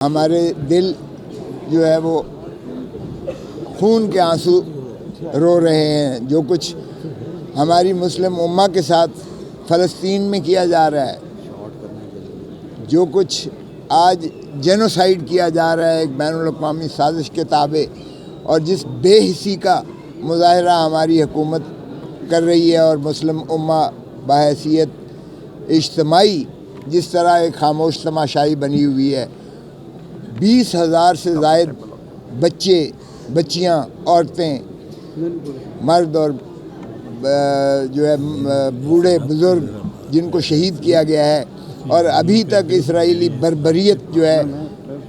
हमारे दिल जो है वो खून के आंसू रो रहे हैं। जो कुछ हमारी मुस्लिम उम्मा के साथ फ़लस्तीन में किया जा रहा है, जो कुछ आज जेनोसाइड किया जा रहा है एक बैनुल-अक़वामी साजिश के ताबे, और जिस बेहिसी का मुज़ाहरा हमारी हुकूमत कर रही है और मुस्लिम उम्मा बहैसियत इज्तिमाई जिस तरह एक खामोश तमाशाई बनी हुई है। 20,000 से ज़ायद बच्चे, बच्चियां, औरतें, मर्द और जो है बूढ़े बुज़ुर्ग जिनको शहीद किया गया है, और अभी तक इसराइली बर्बरियत जो है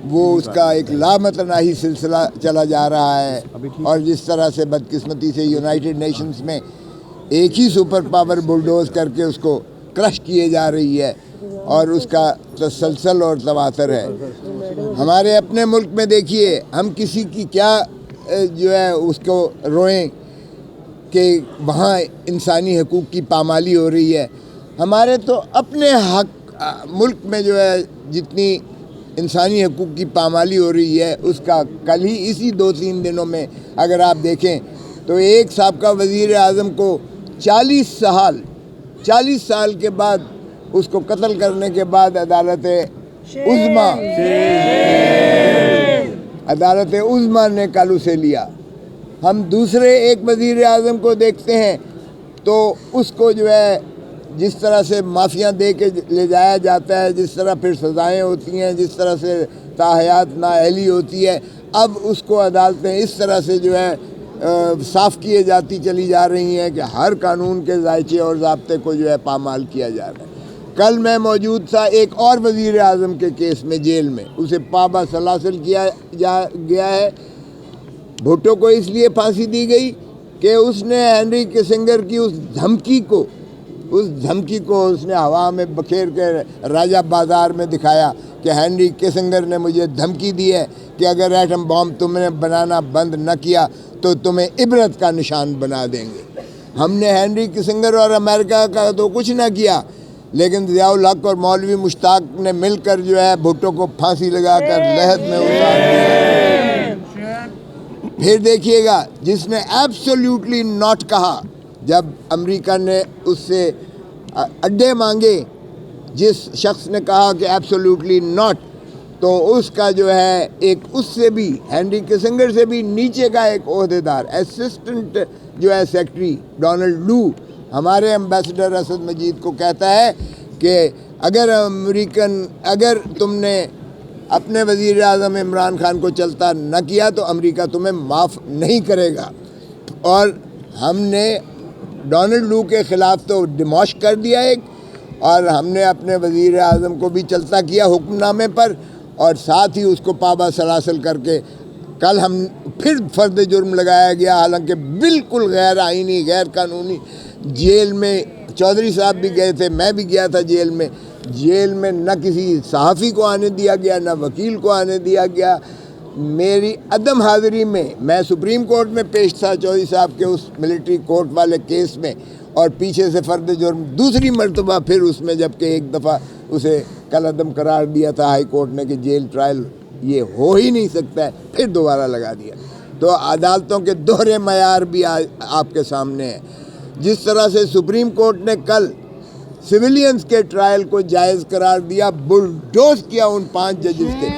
वो उसका एक लामतनाही सिलसिला चला जा रहा है। और जिस तरह से बदकिस्मती से यूनाइटेड नेशंस में एक ही सुपर पावर बुलडोज करके उसको क्रश किए जा रही है और उसका तसलसल और तवातर है। हमारे अपने मुल्क में देखिए, हम किसी की क्या जो है उसको रोएं कि वहाँ इंसानी हकूक़ की पामाली हो रही है। हमारे तो अपने हक मुल्क में जो है जितनी इंसानी हकूक़ की पामाली हो रही है, उसका कल ही इसी 2-3 दिनों में अगर आप देखें तो एक साबका वज़ीर आज़म को 40 साल के बाद उसको कत्ल करने के बाद अदालत उज़्मा ने कल उसे लिया। हम दूसरे एक वज़ीर आज़म को देखते हैं तो उसको जो है जिस तरह से माफिया दे के ले जाया जाता है, जिस तरह फिर सज़ाएँ होती हैं, जिस तरह से ताहयात नाअहली होती है, अब उसको अदालतें इस तरह से जो है साफ़ किए जाती चली जा रही हैं कि हर कानून के ज़ायचे और ज़ाब्ते को जो है पामाल किया जा रहा है। कल मैं मौजूद था एक और वज़ीर आज़म के केस में, जेल में उसे पाबा सलासिल किया गया है। भुट्टो को इसलिए फांसी दी गई कि उसने हेनरी किसिंगर की उस धमकी को उसने हवा में बखेर के राजा बाज़ार में दिखाया कि हेनरी किसिंगर ने मुझे धमकी दी है कि अगर एटम बॉम्ब तुमने बनाना बंद न किया तो तुम्हें इबरत का निशान बना देंगे। हमने हेनरी किसिंगर और अमेरिका का तो कुछ ना किया, लेकिन ज़ियाउल हक और मौलवी मुश्ताक ने मिलकर जो है भुट्टो को फांसी लगाकर लहद में उतार दिया। फिर देखिएगा, जिसने एब्सोल्युटली नॉट कहा जब अमेरिका ने उससे अड्डे मांगे, जिस शख्स ने कहा कि एब्सोल्युटली नॉट, तो उसका जो है एक उससे भी हेनरी किसिंगर से भी नीचे का एक ओहदेदार असिस्टेंट जो है सेक्रेटरी डोनाल्ड लू हमारे एम्बेसडर असद मजीद को कहता है कि अगर तुमने अपने वज़ीर आज़म इमरान खान को चलता न किया तो अमेरिका तुम्हें माफ़ नहीं करेगा। और हमने डोनाल्ड लू के ख़िलाफ़ तो डिमॉश कर दिया एक, और हमने अपने वज़ीर आज़म को भी चलता किया हुक्मनामे पर, और साथ ही उसको पाबा सलासिल करके कल हम फिर फ़र्द जुर्म लगाया गया, हालांकि बिल्कुल गैर आइनी गैर कानूनी। जेल में चौधरी साहब भी गए थे, मैं भी गया था जेल में न किसी सहाफ़ी को आने दिया गया, न वकील को आने दिया गया। मेरी अदम हाज़िरी में मैं सुप्रीम कोर्ट में पेश था चौधरी साहब के उस मिलिट्री कोर्ट वाले केस में, और पीछे से फ़र्द जुर्म दूसरी मरतबा फिर उसमें, जबकि एक दफ़ा उसे कल अदम करार दिया था हाई कोर्ट ने कि जेल ट्रायल ये हो ही नहीं सकता है, फिर दोबारा लगा दिया। तो अदालतों के दोहरे मयार भी आपके सामने है। जिस तरह से सुप्रीम कोर्ट ने कल सिविलियंस के ट्रायल को जायज़ करार दिया, बुलडोज किया उन 5 जजेस के,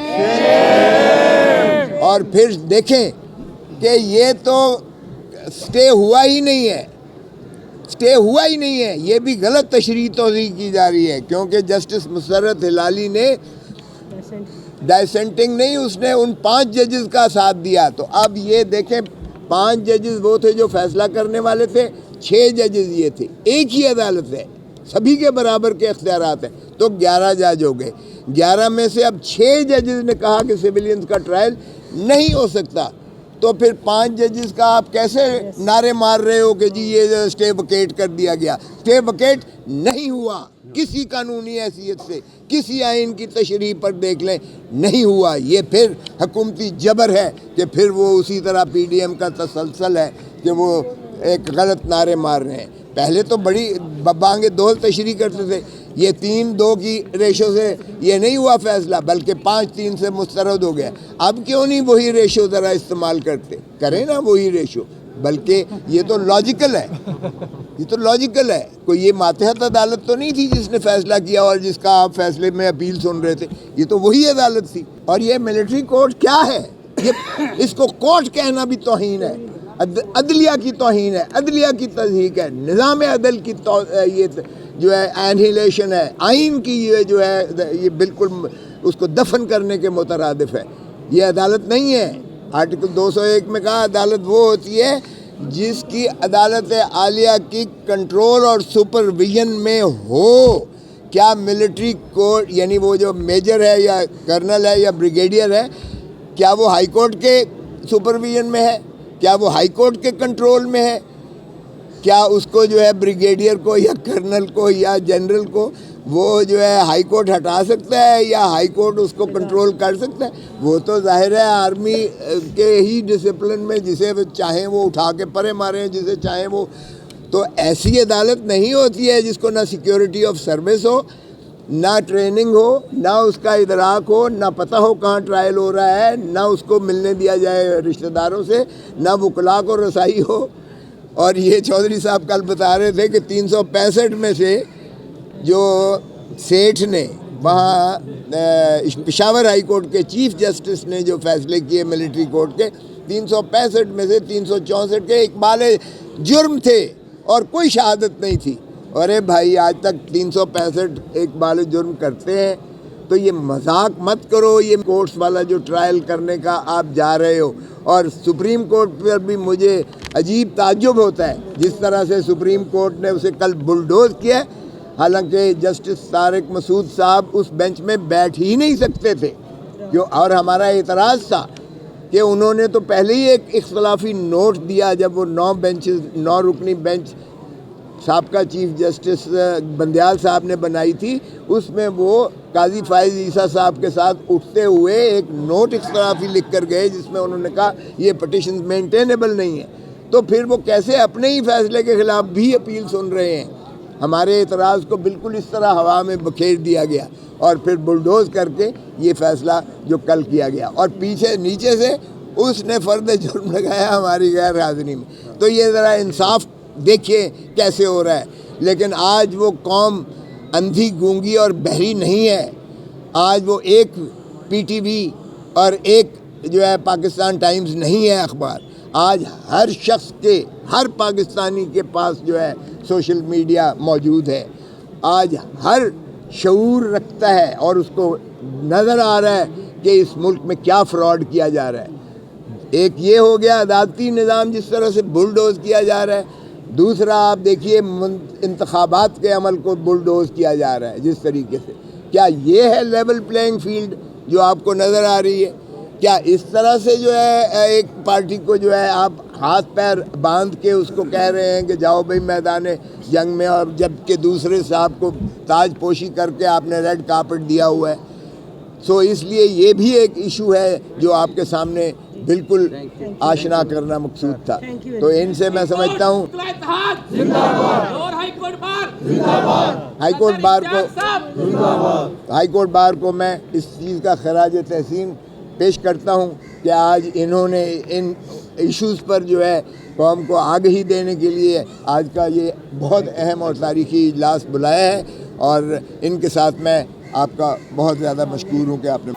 और फिर देखें कि ये तो स्टे हुआ ही नहीं है, ये भी गलत तशरीह तौज़ीह की जा रही है, क्योंकि जस्टिस मुसर्रत हिलाली ने डाइसेंटिंग नहीं, उसने उन 5 जजेस का साथ दिया। तो अब ये देखें, 5 जजेस वो थे जो फैसला करने वाले थे, 6 जजेस ये थे। एक ही अदालत है, सभी के बराबर के इख्तियारात हैं, तो 11 जज हो गए। 11 में से अब 6 जजेस ने कहा कि सिविलियंस का ट्रायल नहीं हो सकता, तो फिर 5 जजेस का आप कैसे नारे मार रहे हो कि जी ये स्टे वकेट कर दिया गया? स्टे वकेट नहीं हुआ, किसी कानूनी हैसियत से, किसी आइन की तशरीह पर देख लें, नहीं हुआ। ये फिर हुकूमती जबर है कि फिर वो उसी तरह PDM का तसलसल है कि वो एक गलत नारे मार रहे हैं। پہلے تو بڑی بانگے دول تشریح کرتے تھے، یہ 3-2 کی ریشو سے یہ نہیں ہوا فیصلہ، بلکہ 5-3 سے مسترد ہو گیا۔ اب کیوں نہیں وہی ریشو ذرا استعمال کرتے؟ کریں نا وہی ریشو، بلکہ یہ تو لاجیکل ہے، یہ تو لاجیکل ہے۔ کوئی یہ ماتحت عدالت تو نہیں تھی جس نے فیصلہ کیا اور جس کا آپ فیصلے میں اپیل سن رہے تھے، یہ تو وہی عدالت تھی۔ اور یہ ملٹری کورٹ کیا ہے؟ اس کو کورٹ کہنا بھی توہین ہے، عدلیہ کی توہین ہے، عدلیہ کی تضحیک ہے، نظام عدل کی یہ جو ہے انہیلیشن ہے، آئین کی یہ جو ہے یہ بالکل اس کو دفن کرنے کے مترادف ہے۔ یہ عدالت نہیں ہے۔ آرٹیکل 201 میں کہا عدالت وہ ہوتی ہے جس کی عدالت عالیہ کی کنٹرول اور سپرویژن میں ہو۔ کیا ملٹری کورٹ یعنی وہ جو میجر ہے یا کرنل ہے یا بریگیڈیئر ہے، کیا وہ ہائی کورٹ کے سپرویژن میں ہے؟ کیا وہ ہائی کورٹ کے کنٹرول میں ہے؟ کیا اس کو جو ہے بریگیڈیئر کو یا کرنل کو یا جنرل کو وہ جو ہے ہائی کورٹ ہٹا سکتا ہے یا ہائی کورٹ اس کو کنٹرول کر سکتا ہے؟ وہ تو ظاہر ہے آرمی کے ہی ڈسپلن میں جسے چاہیں وہ اٹھا کے پرے ماریں، جسے چاہیں وہ۔ تو ایسی عدالت نہیں ہوتی ہے جس کو نہ سیکیورٹی آف سروس ہو، نہ ٹریننگ ہو، نہ اس کا ادراک ہو، نہ پتہ ہو کہاں ٹرائل ہو رہا ہے، نہ اس کو ملنے دیا جائے رشتہ داروں سے، نہ وکلاء کو رسائی ہو۔ اور یہ چودھری صاحب کل بتا رہے تھے کہ 365 میں سے جو سیٹھ نے وہاں پشاور ہائی کورٹ کے چیف جسٹس نے جو فیصلے کیے ملٹری کورٹ کے، 365 میں سے 364 کے اقبال جرم تھے اور کوئی شہادت نہیں تھی۔ ارے بھائی آج تک 365 اقبال جرم کرتے ہیں، تو یہ مذاق مت کرو۔ یہ کورٹس والا جو ٹرائل کرنے کا آپ جا رہے ہو، اور سپریم کورٹ پر بھی مجھے عجیب تعجب ہوتا ہے جس طرح سے سپریم کورٹ نے اسے کل بلڈوز کیا، حالانکہ جسٹس طارق مسعود صاحب اس بینچ میں بیٹھ ہی نہیں سکتے تھے۔ اور ہمارا اعتراض تھا کہ انہوں نے تو پہلے ہی ایک اختلافی نوٹ دیا جب وہ 9 رکنی بینچ سابقہ چیف جسٹس بندیال صاحب نے بنائی تھی، اس میں وہ قاضی فائز عیسیٰ صاحب کے ساتھ اٹھتے ہوئے ایک نوٹ اختلافی لکھ کر گئے جس میں انہوں نے کہا یہ پٹیشنز مینٹینیبل نہیں ہیں۔ تو پھر وہ کیسے اپنے ہی فیصلے کے خلاف بھی اپیل سن رہے ہیں؟ ہمارے اعتراض کو بالکل اس طرح ہوا میں بکھیر دیا گیا اور پھر بلڈوز کر کے یہ فیصلہ جو کل کیا گیا، اور نیچے سے اس نے فرد جرم لگایا ہماری غیر حاضری میں۔ تو یہ ذرا انصاف دیکھیے کیسے ہو رہا ہے۔ لیکن آج وہ قوم اندھی گونگی اور بہری نہیں ہے۔ آج وہ ایک پی ٹی وی اور ایک جو ہے پاکستان ٹائمز نہیں ہے اخبار۔ آج ہر شخص کے، ہر پاکستانی کے پاس جو ہے سوشل میڈیا موجود ہے۔ آج ہر شعور رکھتا ہے اور اس کو نظر آ رہا ہے کہ اس ملک میں کیا فراڈ کیا جا رہا ہے۔ ایک یہ ہو گیا عدالتی نظام جس طرح سے بلڈوز کیا جا رہا ہے، دوسرا آپ دیکھیے انتخابات کے عمل کو بلڈوز کیا جا رہا ہے جس طریقے سے۔ کیا یہ ہے لیول پلینگ فیلڈ جو آپ کو نظر آ رہی ہے؟ کیا اس طرح سے جو ہے ایک پارٹی کو جو ہے آپ ہاتھ پیر باندھ کے اس کو کہہ رہے ہیں کہ جاؤ بھائی میدان جنگ میں، اور جب کہ دوسرے صاحب کو تاج پوشی کر کے آپ نے ریڈ کارپٹ دیا ہوا ہے؟ سو اس لیے یہ بھی ایک ایشو ہے جو آپ کے سامنے بالکل آشنا کرنا مقصود تھا۔ تو ان سے میں سمجھتا ہوں ہائی کورٹ بار کو میں اس چیز کا خراج تحسین پیش کرتا ہوں کہ آج انہوں نے ان ایشوز پر جو ہے قوم کو آگہی دینے کے لیے آج کا یہ بہت اہم اور تاریخی اجلاس بلایا ہے، اور ان کے ساتھ میں آپ کا بہت زیادہ مشکور ہوں کہ آپ نے